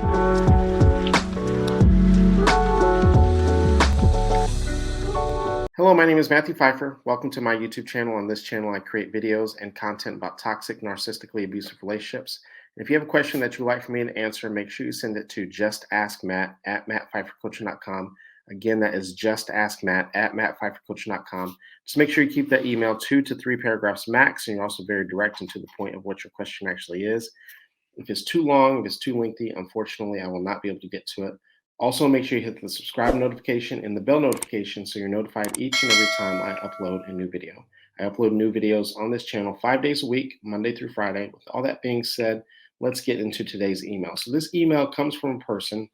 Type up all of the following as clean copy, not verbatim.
Hello, my name is Matthew Pfeiffer. Welcome to my YouTube channel. On this channel, I create videos and content about toxic, narcissistically abusive relationships. And if you have a question that you'd like for me to answer, make sure you send it to justaskmatt@mattpfeiffercoaching.com. Again, that is justaskmatt@mattpfeiffercoaching.com. Just make sure you keep that email 2 to 3 paragraphs max, and you're also very direct and to the point of what your question actually is. If it's too long, if it's too lengthy, unfortunately, I will not be able to get to it. Also, make sure you hit the subscribe notification and the bell notification so you're notified each and every time I upload a new video. I upload new videos on this channel 5 days a week, Monday through Friday. With all that being said, let's get into today's email. So this email comes from a person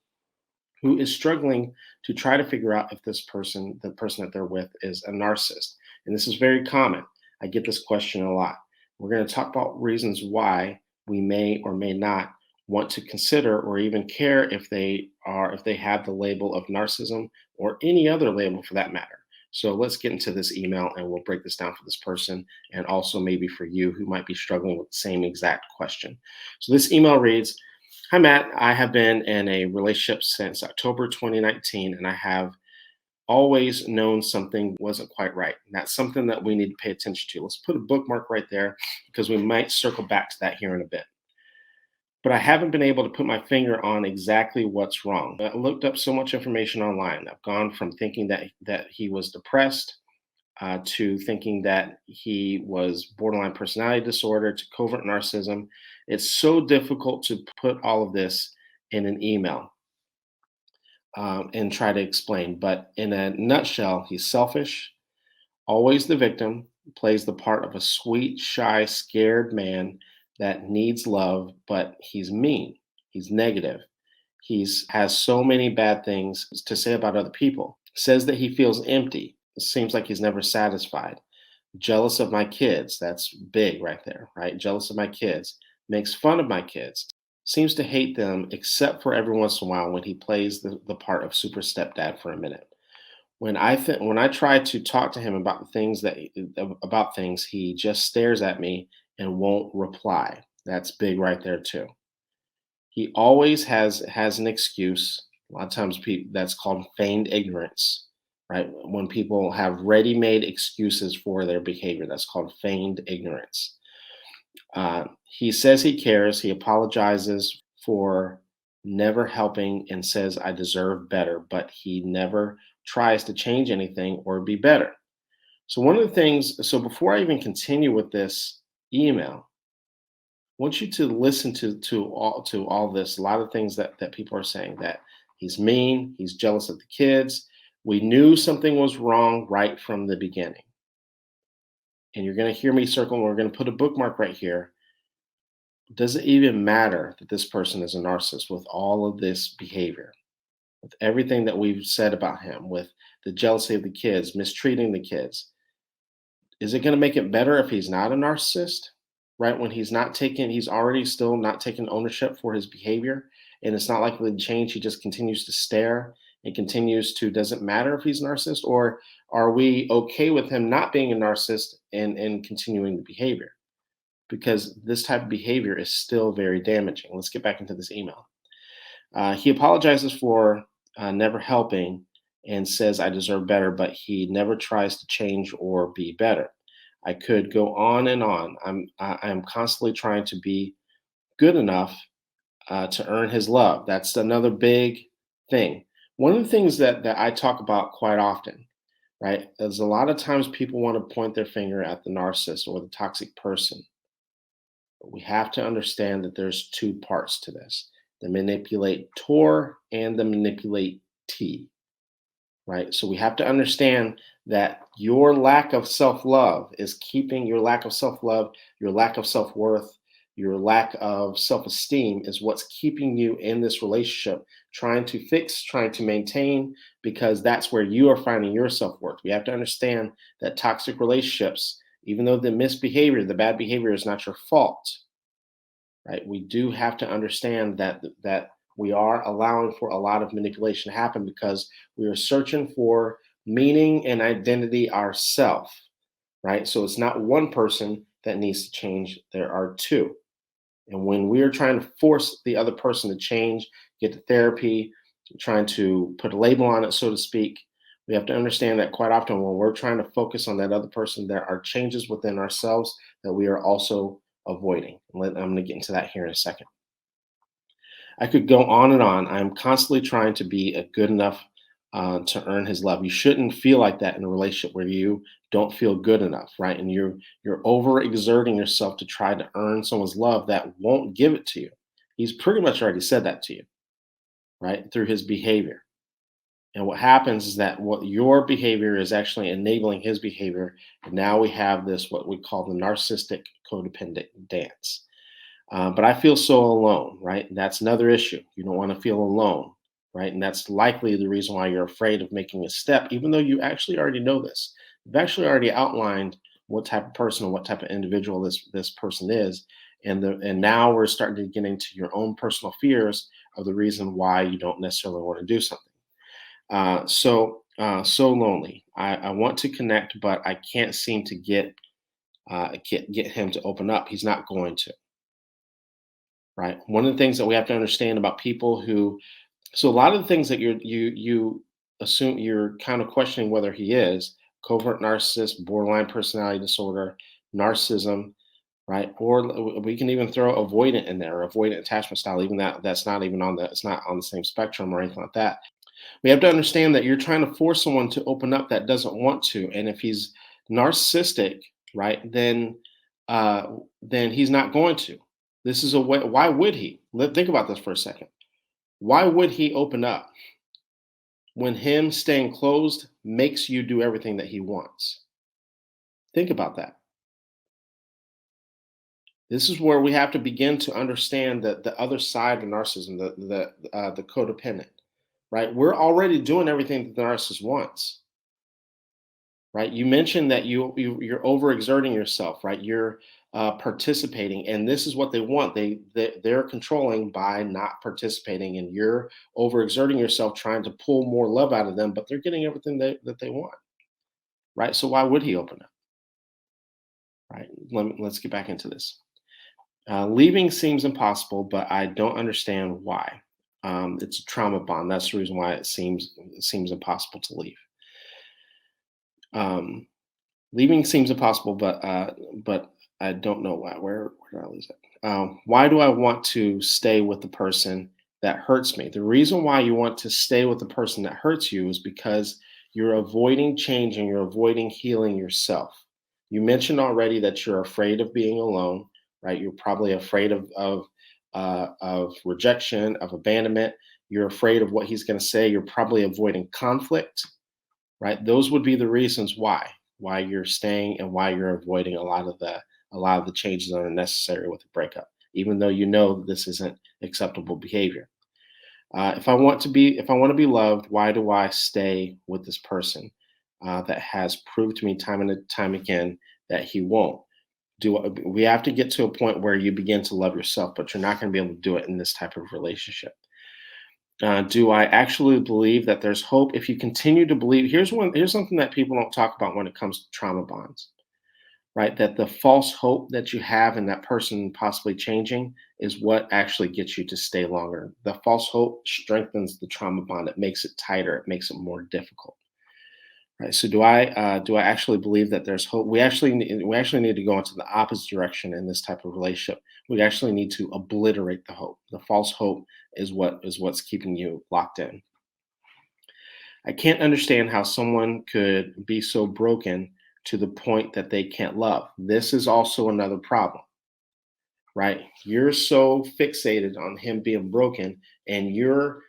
who is struggling to try to figure out if this person, the person that they're with, is a narcissist. And this is very common. I get this question a lot. We're going to talk about reasons why we may or may not want to consider or even care if they have the label of narcissism or any other label for that matter. So let's get into this email and we'll break this down for this person and also maybe for you who might be struggling with the same exact question. So this email reads, "Hi Matt, I have been in a relationship since October 2019 and I have always known something wasn't quite right. And that's something that we need to pay attention to." Let's put a bookmark right there because we might circle back to that here in a bit. "But I haven't been able to put my finger on exactly what's wrong. I looked up so much information online. I've gone from thinking that he was depressed to thinking that he was borderline personality disorder to covert narcissism. It's so difficult to put all of this in an email and try to explain. But in a nutshell, he's selfish, always the victim, plays the part of a sweet, shy, scared man that needs love, but he's mean, he's negative. Has so many bad things to say about other people. Says that he feels empty. It seems like he's never satisfied. Jealous of my kids. That's big right there, right? Jealous of my kids. Makes fun of my kids. Seems to hate them except for every once in a while when he plays the part of super stepdad for a minute. When I try to talk to him about things, he just stares at me and won't reply. That's big right there too. He always has an excuse. A lot of times that's called feigned ignorance, right? When people have ready-made excuses for their behavior, that's called feigned ignorance. He says he cares. He apologizes for never helping and says I deserve better, but he never tries to change anything or be better. So before I even continue with this email, I want you to listen to all this. A lot of things that people are saying, that he's mean, he's jealous of the kids. We knew something was wrong right from the beginning. And you're going to hear me circle, and we're going to put a bookmark right here. Does it even matter that this person is a narcissist with all of this behavior, with everything that we've said about him, with the jealousy of the kids, mistreating the kids? Is it going to make it better if he's not a narcissist, right? When he's already still not taking ownership for his behavior, and it's not likely to change. He just continues to stare and doesn't matter if he's a narcissist, or are we okay with him not being a narcissist and continuing the behavior? Because this type of behavior is still very damaging. Let's get back into this email. He apologizes for never helping and says I deserve better, but he never tries to change or be better. I could go on and on. I'm constantly trying to be good enough to earn his love. That's another big thing. One of the things that I talk about quite often, right, is a lot of times people want to point their finger at the narcissist or the toxic person. But we have to understand that there's two parts to this: the manipulator and the manipulatee, right? So we have to understand that your lack of self-love is keeping your lack of self-love, your lack of self-worth, your lack of self-esteem is what's keeping you in this relationship, trying to fix, trying to maintain, because that's where you are finding your self-worth. We have to understand that toxic relationships, even though the misbehavior, the bad behavior is not your fault, right? We do have to understand that we are allowing for a lot of manipulation to happen because we are searching for meaning and identity ourselves, right? So it's not one person that needs to change. There are two. And when we're trying to force the other person to change, get to therapy, trying to put a label on it, so to speak, we have to understand that quite often when we're trying to focus on that other person, there are changes within ourselves that we are also avoiding. I'm going to get into that here in a second. I could go on and on. I'm constantly trying to be a good enough to earn his love. You shouldn't feel like that in a relationship where you don't feel good enough, right? And you're overexerting yourself to try to earn someone's love that won't give it to you. He's pretty much already said that to you, right? Through his behavior. And what happens is that what your behavior is actually enabling his behavior. And now we have this, what we call the narcissistic codependent dance. But I feel so alone, right? And that's another issue. You don't want to feel alone, right? And that's likely the reason why you're afraid of making a step, even though you actually already know this. You've actually already outlined what type of person or what type of individual this person is. And now we're starting to get into your own personal fears of the reason why you don't necessarily want to do something. So lonely. I want to connect, but I can't seem to get him to open up. He's not going to. Right. One of the things that we have to understand about people who, so a lot of the things that you assume, you're kind of questioning whether he is covert narcissist, borderline personality disorder, narcissism, right? Or we can even throw avoidant in there, or avoidant attachment style. Even that's not even on the it's not on the same spectrum or anything like that. We have to understand that you're trying to force someone to open up that doesn't want to, and if he's narcissistic, right, then he's not going to. This is a way. Why would he? Think about this for a second. Why would he open up when him staying closed makes you do everything that he wants? Think about that. This is where we have to begin to understand that the other side of narcissism, the codependent, right? We're already doing everything that the narcissist wants, right? You mentioned that you're overexerting yourself, right? You're participating, and this is what they want. They're controlling by not participating, and you're overexerting yourself trying to pull more love out of them, but they're getting everything that they want, right? So why would he open up, right? Let's get back into this. Leaving seems impossible, but I don't understand why. It's a trauma bond. That's the reason why it seems impossible to leave. Um, Leaving seems impossible, but I don't know why. Where did I lose it? Why do I want to stay with the person that hurts me? The reason why you want to stay with the person that hurts you is because you're avoiding change and you're avoiding healing yourself. You mentioned already that you're afraid of being alone, right? You're probably afraid of rejection, of abandonment. You're afraid of what he's going to say. You're probably avoiding conflict, right? Those would be the reasons why you're staying and why you're avoiding a lot of the changes that are necessary with a breakup, even though you know this isn't acceptable behavior. If I want to be loved, why do I stay with this person that has proved to me time and time again that he won't? We have to get to a point where you begin to love yourself, but you're not going to be able to do it in this type of relationship. Do I actually believe that there's hope? If you continue to believe, here's something that people don't talk about when it comes to trauma bonds, right? That the false hope that you have in that person possibly changing is what actually gets you to stay longer. The false hope strengthens the trauma bond. It makes it tighter. It makes it more difficult. Right. So do I actually believe that there's hope? We actually need to go into the opposite direction in this type of relationship. We actually need to obliterate the hope. The false hope is what's keeping you locked in. I can't understand how someone could be so broken to the point that they can't love. This is also another problem, right? You're so fixated on him being broken and your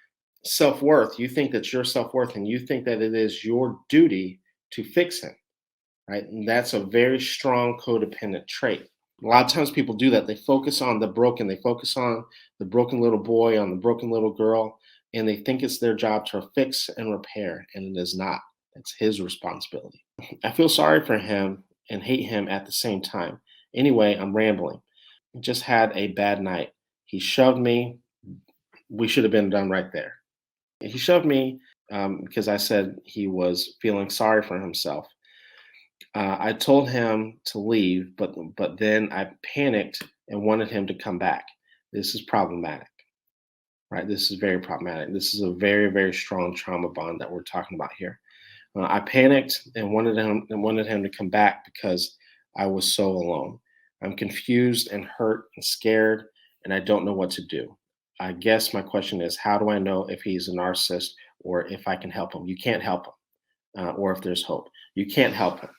self-worth, you think that your self-worth and you think that it is your duty to fix him, right? And that's a very strong codependent trait. A lot of times people do that. They focus on the broken, they focus on the broken little boy, on the broken little girl, and they think it's their job to fix and repair, and it is not. It's his responsibility. I feel sorry for him and hate him at the same time. Anyway, I'm rambling. Just had a bad night. He shoved me. We should have been done right there. He shoved me because I said he was feeling sorry for himself. I told him to leave, but then I panicked and wanted him to come back. This is problematic, right? This is very problematic. This is a very, very strong trauma bond that we're talking about here. I panicked and wanted him to come back because I was so alone. I'm confused and hurt and scared, and I don't know what to do. I guess my question is, how do I know if he's a narcissist or if I can help him? You can't help him, or if there's hope. You can't help him.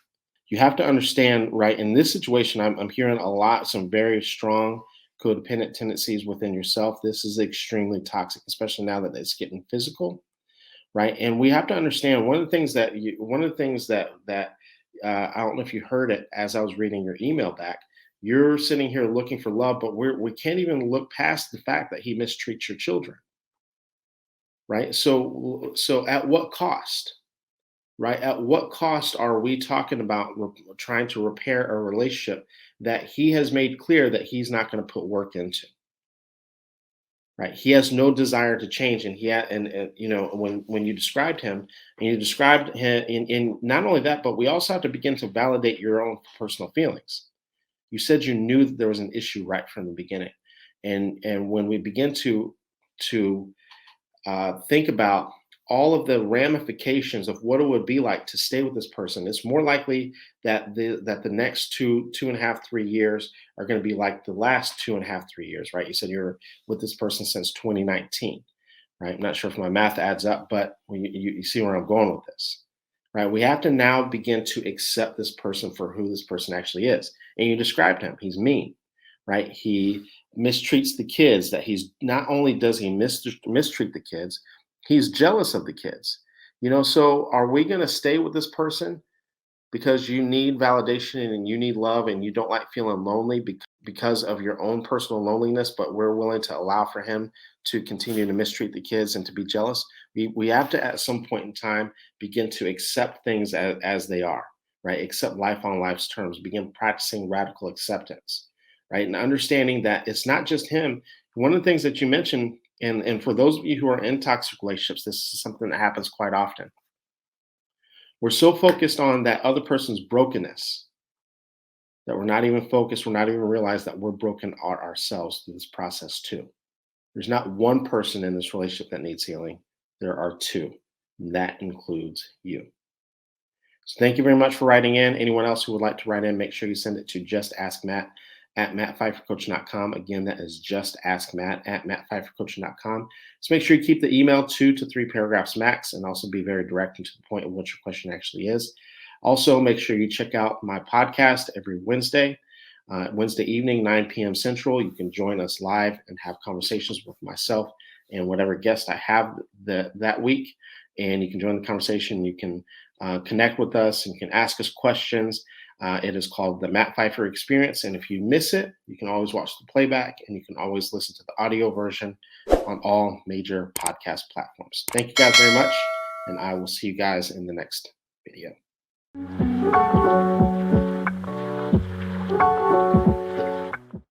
You have to understand, right? In this situation, I'm hearing a lot, some very strong codependent tendencies within yourself. This is extremely toxic, especially now that it's getting physical, right? And we have to understand one of the things that I don't know if you heard it as I was reading your email back. You're sitting here looking for love, but we can't even look past the fact that he mistreats your children, right? So at what cost? Right? At what cost are we talking about trying to repair a relationship that he has made clear that he's not going to put work into? Right? He has no desire to change, and and you know, when you described him, and you described him in not only that, but we also have to begin to validate your own personal feelings. You said you knew that there was an issue right from the beginning, and when we begin to think about all of the ramifications of what it would be like to stay with this person, it's more likely that the next two and a half, 3 years are going to be like the last 2.5, 3 years, right? You said you're with this person since 2019, right? I'm not sure if my math adds up, but you see where I'm going with this, right? We have to now begin to accept this person for who this person actually is. And you described him. He's mean, right? He mistreats the kids. That he's not only does he mistreat the kids, he's jealous of the kids. You know, so are we going to stay with this person because you need validation and you need love and you don't like feeling lonely because of your own personal loneliness, but we're willing to allow for him to continue to mistreat the kids and to be jealous? We have to, at some point in time, begin to accept things as they are, right? Accept life on life's terms, begin practicing radical acceptance, right? And understanding that it's not just him. One of the things that you mentioned, and for those of you who are in toxic relationships, this is something that happens quite often. We're so focused on that other person's brokenness that we're not even focused, we're not even realize that we're broken ourselves through this process too. There's not one person in this relationship that needs healing. There are two. And that includes you. So thank you very much for writing in. Anyone else who would like to write in, make sure you send it to justaskmatt@mattpfeiffercoaching.com. Again, that is justaskmatt@mattpfeiffercoaching.com. So make sure you keep the email 2 to 3 paragraphs max, and also be very direct and to the point of what your question actually is. Also, make sure you check out my podcast every Wednesday evening, 9 p.m. Central. You can join us live and have conversations with myself and whatever guest I have that week. And you can join the conversation. You can connect with us and you can ask us questions. It is called the Matt Pfeiffer Experience. And if you miss it, you can always watch the playback and you can always listen to the audio version on all major podcast platforms. Thank you guys very much. And I will see you guys in the next video.